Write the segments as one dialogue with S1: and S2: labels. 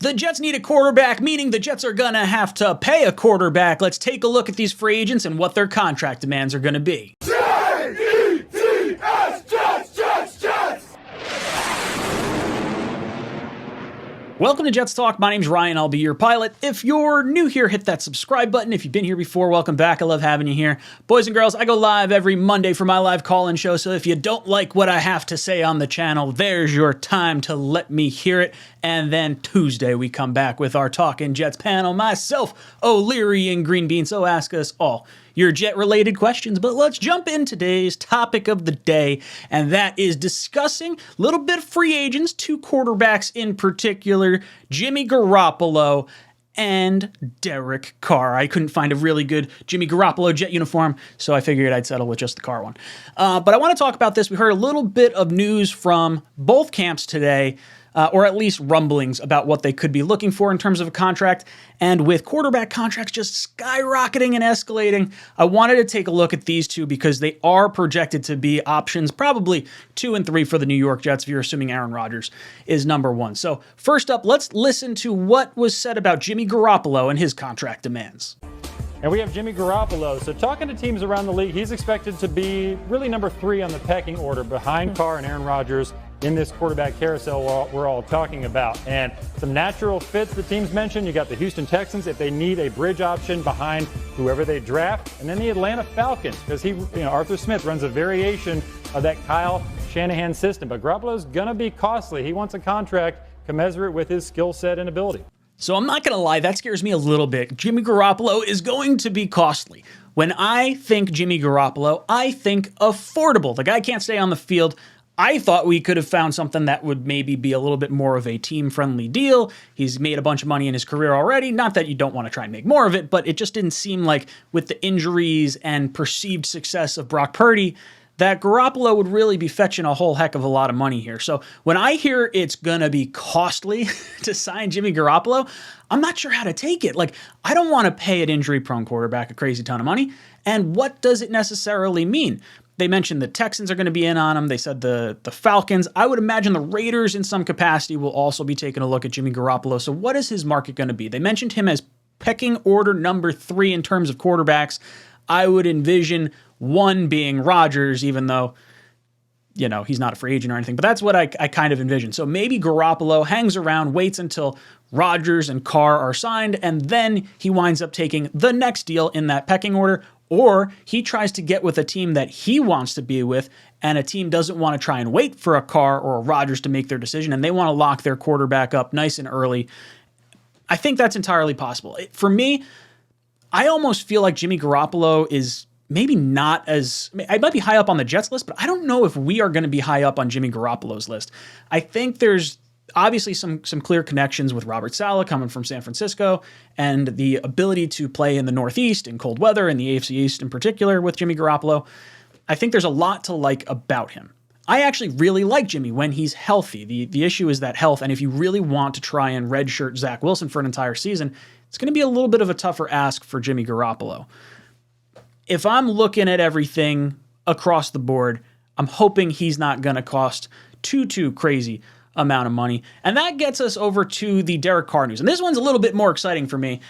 S1: The Jets need a quarterback, meaning the Jets are going to have to pay a quarterback. Let's take a look at these free agents and what their contract demands are going to be. Welcome to Jets Talk. My name's Ryan. I'll be your pilot. If you're new here, hit that subscribe button. If you've been here before, welcome back. I love having you here. Boys and girls, I go live every Monday for my live call-in show, so if you don't like what I have to say on the channel, there's your time to let me hear it. And then Tuesday, we come back with our Talkin' Jets panel. Myself, O'Leary, and Green Bean. So ask us all your Jet-related questions. But let's jump in today's topic of the day, and that is discussing a little bit of free agents, two quarterbacks in particular, Jimmy Garoppolo and Derek Carr. I couldn't find a really good Jimmy Garoppolo Jet uniform, so I figured I'd settle with just the Carr one. But I want to talk about this. We heard a little bit of news from both camps today, or at least rumblings about what they could be looking for in terms of a contract. And with quarterback contracts just skyrocketing and escalating, I wanted to take a look at these two because they are projected to be options, probably 2 and 3 for the New York Jets, if you're assuming Aaron Rodgers is number 1. So first up, let's listen to what was said about Jimmy Garoppolo and his contract demands.
S2: And we have Jimmy Garoppolo. So talking to teams around the league, he's expected to be really number 3 on the pecking order behind Carr and Aaron Rodgers in this quarterback carousel we're all talking about. And some natural fits the teams mentioned. You got the Houston Texans if they need a bridge option behind whoever they draft, and then the Atlanta Falcons because Arthur Smith runs a variation of that Kyle Shanahan system. But Garoppolo's gonna be costly. He wants a contract commensurate with his skill set and ability.
S1: So I'm not going to lie, that scares me a little bit. Jimmy Garoppolo is going to be costly. When I think Jimmy Garoppolo, I think affordable. The guy can't stay on the field. I thought we could have found something that would maybe be a little bit more of a team-friendly deal. He's made a bunch of money in his career already. Not that you don't want to try and make more of it, but it just didn't seem like with the injuries and perceived success of Brock Purdy that Garoppolo would really be fetching a whole heck of a lot of money here. So when I hear it's going to be costly to sign Jimmy Garoppolo, I'm not sure how to take it. Like, I don't want to pay an injury-prone quarterback a crazy ton of money. And what does it necessarily mean? They mentioned the Texans are going to be in on him. They said the Falcons. I would imagine the Raiders in some capacity will also be taking a look at Jimmy Garoppolo. So what is his market going to be? They mentioned him as pecking order number 3 in terms of quarterbacks. I would envision 1 being Rodgers, even though, he's not a free agent or anything. But that's what I kind of envision. So maybe Garoppolo hangs around, waits until Rodgers and Carr are signed, and then he winds up taking the next deal in that pecking order. Or he tries to get with a team that he wants to be with, and a team doesn't want to try and wait for a Carr or a Rodgers to make their decision, and they want to lock their quarterback up nice and early. I think that's entirely possible. For me, I almost feel like Jimmy Garoppolo is maybe not as... I might be high up on the Jets list, but I don't know if we are going to be high up on Jimmy Garoppolo's list. I think there's obviously some clear connections with Robert Saleh coming from San Francisco and the ability to play in the Northeast in cold weather and the AFC East in particular with Jimmy Garoppolo. I think there's a lot to like about him. I actually really like Jimmy when he's healthy. The issue is that health, and if you really want to try and redshirt Zach Wilson for an entire season, it's going to be a little bit of a tougher ask for Jimmy Garoppolo. If I'm looking at everything across the board, I'm hoping he's not going to cost too crazy amount of money. And that gets us over to the Derek Carr news. And this one's a little bit more exciting for me.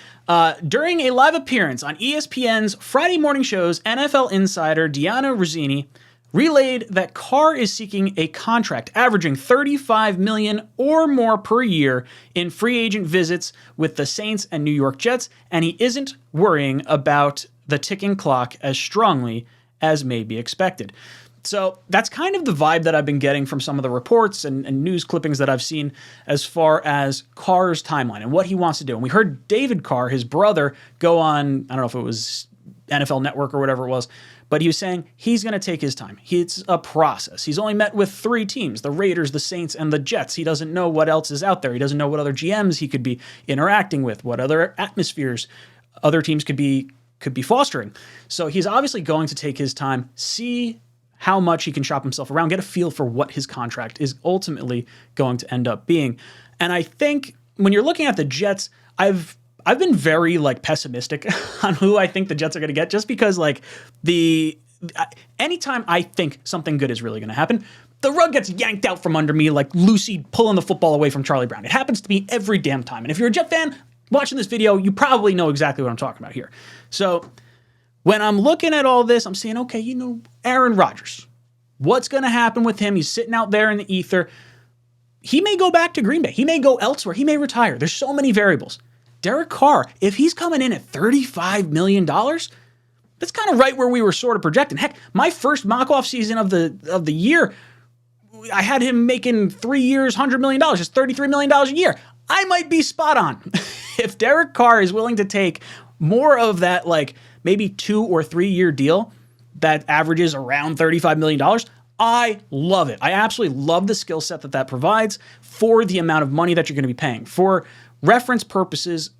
S1: During a live appearance on ESPN's Friday morning shows, NFL insider Deanna Rossini relayed that Carr is seeking a contract averaging $35 million or more per year in free agent visits with the Saints and New York Jets, and he isn't worrying about the ticking clock as strongly as may be expected. So that's kind of the vibe that I've been getting from some of the reports and news clippings that I've seen as far as Carr's timeline and what he wants to do. And we heard David Carr, his brother, go on, I don't know if it was NFL Network or whatever it was, but he was saying he's going to take his time. It's a process. He's only met with 3 teams, the Raiders, the Saints, and the Jets. He doesn't know what else is out there. He doesn't know what other GMs he could be interacting with, what other atmospheres other teams could be fostering. So he's obviously going to take his time, see how much he can shop himself around, get a feel for what his contract is ultimately going to end up being. And I think when you're looking at the Jets, I've been very pessimistic on who I think the Jets are going to get, just because anytime I think something good is really going to happen, the rug gets yanked out from under me like Lucy pulling the football away from Charlie Brown. It happens to me every damn time. And if you're a Jet fan watching this video, you probably know exactly what I'm talking about here. So when I'm looking at all this, I'm saying, okay, Aaron Rodgers, what's going to happen with him? He's sitting out there in the ether. He may go back to Green Bay. He may go elsewhere. He may retire. There's so many variables. Derek Carr, if he's coming in at $35 million, that's kind of right where we were sort of projecting. Heck, my first mock-off season of the year, I had him making 3 years, $100 million. It's $33 million a year. I might be spot on. If Derek Carr is willing to take more of that, like maybe 2 or 3 year deal that averages around $35 million, I love it. I absolutely love the skill set that provides for the amount of money that you're going to be paying. For reference purposes,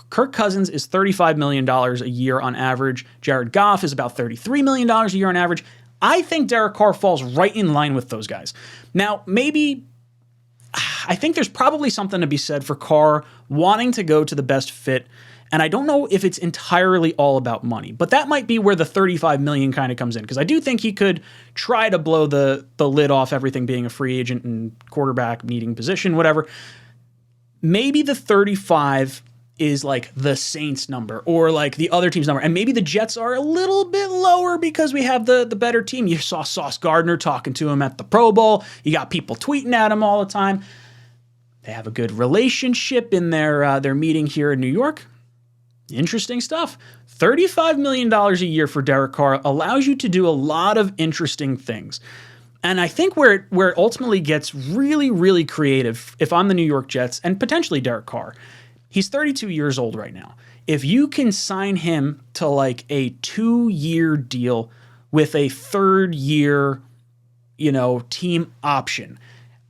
S1: Kirk Cousins is $35 million a year on average. Jared Goff is about $33 million a year on average. I think Derek Carr falls right in line with those guys. Now, I think there's probably something to be said for Carr wanting to go to the best fit. And I don't know if it's entirely all about money, but that might be where the $35 million kind of comes in, because I do think he could try to blow the lid off everything being a free agent and quarterback needing position, whatever. Maybe the 35 is like the Saints number or like the other team's number, and maybe the Jets are a little bit lower because we have the better team. You saw Sauce Gardner talking to him at the Pro Bowl. You got people tweeting at him all the time. They have a good relationship in their meeting here in New York. Interesting stuff. $35 million a year for Derek Carr allows you to do a lot of interesting things. And I think where it ultimately gets really, really creative, if I'm the New York Jets and potentially Derek Carr, he's 32 years old right now. If you can sign him to like a 2-year deal with a 3rd year, team option,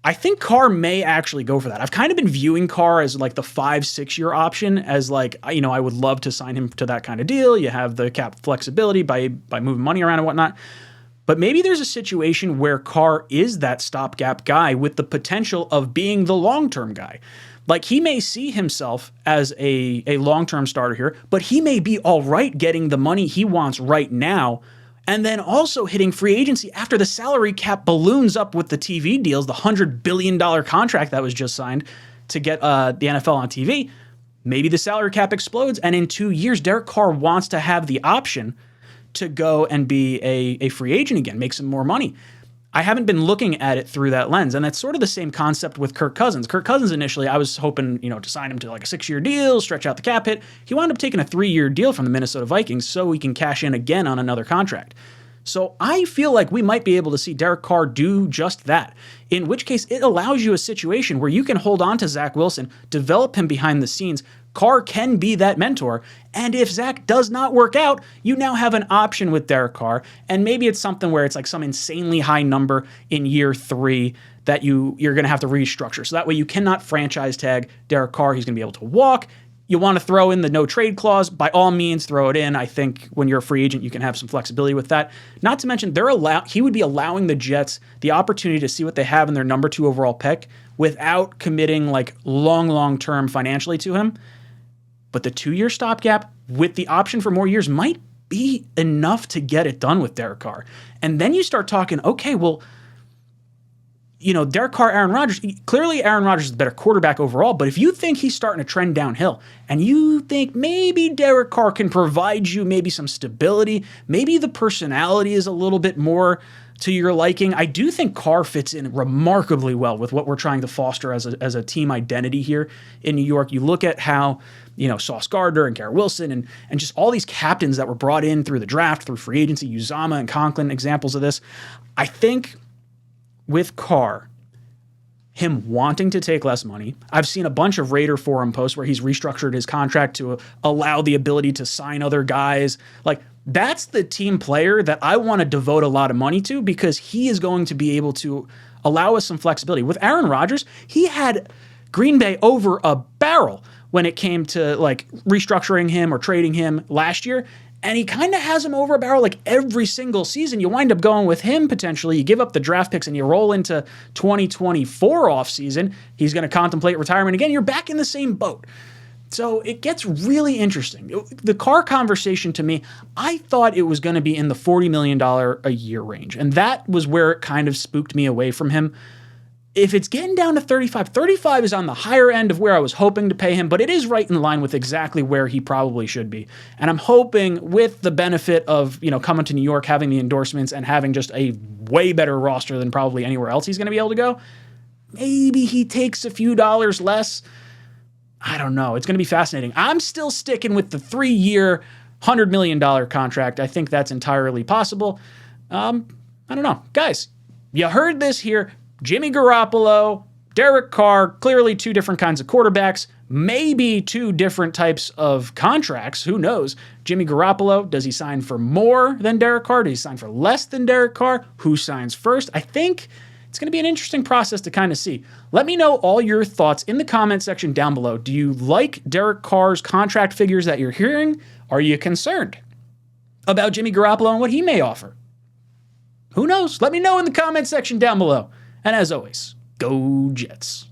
S1: I think Carr may actually go for that. I've kind of been viewing Carr as like the 5-6 year option, as like, I would love to sign him to that kind of deal. You have the cap flexibility by moving money around and whatnot. But maybe there's a situation where Carr is that stopgap guy with the potential of being the long-term guy. Like, he may see himself as a long-term starter here, but he may be all right getting the money he wants right now, and then also hitting free agency after the salary cap balloons up with the TV deals, the $100 billion contract that was just signed to get the NFL on TV. Maybe the salary cap explodes, and in 2 years, Derek Carr wants to have the option to go and be a free agent again, make some more money. I haven't been looking at it through that lens, and that's sort of the same concept with Kirk Cousins. Kirk Cousins, initially, I was hoping, to sign him to like a 6-year deal, stretch out the cap hit. He wound up taking a 3-year deal from the Minnesota Vikings so he can cash in again on another contract. So I feel like we might be able to see Derek Carr do just that, in which case it allows you a situation where you can hold on to Zach Wilson, develop him behind the scenes. Carr can be that mentor, and if Zach does not work out, you now have an option with Derek Carr, and maybe it's something where it's like some insanely high number in year 3 that you're going to have to restructure. So that way you cannot franchise tag Derek Carr. He's going to be able to walk. You want to throw in the no trade clause, by all means, throw it in. I think when you're a free agent, you can have some flexibility with that. Not to mention, he would be allowing the Jets the opportunity to see what they have in their number 2 overall pick without committing like long term financially to him. But the 2-year stopgap with the option for more years might be enough to get it done with Derek Carr. And then you start talking, okay, well, Derek Carr, Aaron Rodgers, clearly Aaron Rodgers is the better quarterback overall, but if you think he's starting to trend downhill and you think maybe Derek Carr can provide you maybe some stability, maybe the personality is a little bit more to your liking, I do think Carr fits in remarkably well with what we're trying to foster as a team identity here in New York. You look at how, Sauce Gardner and Garrett Wilson and just all these captains that were brought in through the draft, through free agency, Uzama and Conklin, examples of this. I think with Carr, him wanting to take less money, I've seen a bunch of Raider forum posts where he's restructured his contract to allow the ability to sign other guys. Like, that's the team player that I want to devote a lot of money to, because he is going to be able to allow us some flexibility. With Aaron Rodgers, he had Green Bay over a barrel when it came to like restructuring him or trading him last year. And he kind of has him over a barrel like every single season. You wind up going with him potentially. You give up the draft picks and you roll into 2024 offseason. He's going to contemplate retirement again. You're back in the same boat. So it gets really interesting. The Carr conversation to me, I thought it was going to be in the $40 million a year range. And that was where it kind of spooked me away from him. If it's getting down to 35 is on the higher end of where I was hoping to pay him, but it is right in line with exactly where he probably should be. And I'm hoping with the benefit of, coming to New York, having the endorsements and having just a way better roster than probably anywhere else he's going to be able to go, maybe he takes a few dollars less. I don't know. It's going to be fascinating. I'm still sticking with the 3-year, $100 million contract. I think that's entirely possible. I don't know. Guys, you heard this here. Jimmy Garoppolo, Derek Carr, clearly two different kinds of quarterbacks, maybe two different types of contracts. Who knows? Jimmy Garoppolo, does he sign for more than Derek Carr? Does he sign for less than Derek Carr? Who signs first? I think it's going to be an interesting process to kind of see. Let me know all your thoughts in the comment section down below. Do you like Derek Carr's contract figures that you're hearing? Are you concerned about Jimmy Garoppolo and what he may offer? Who knows? Let me know in the comment section down below. And as always, go Jets.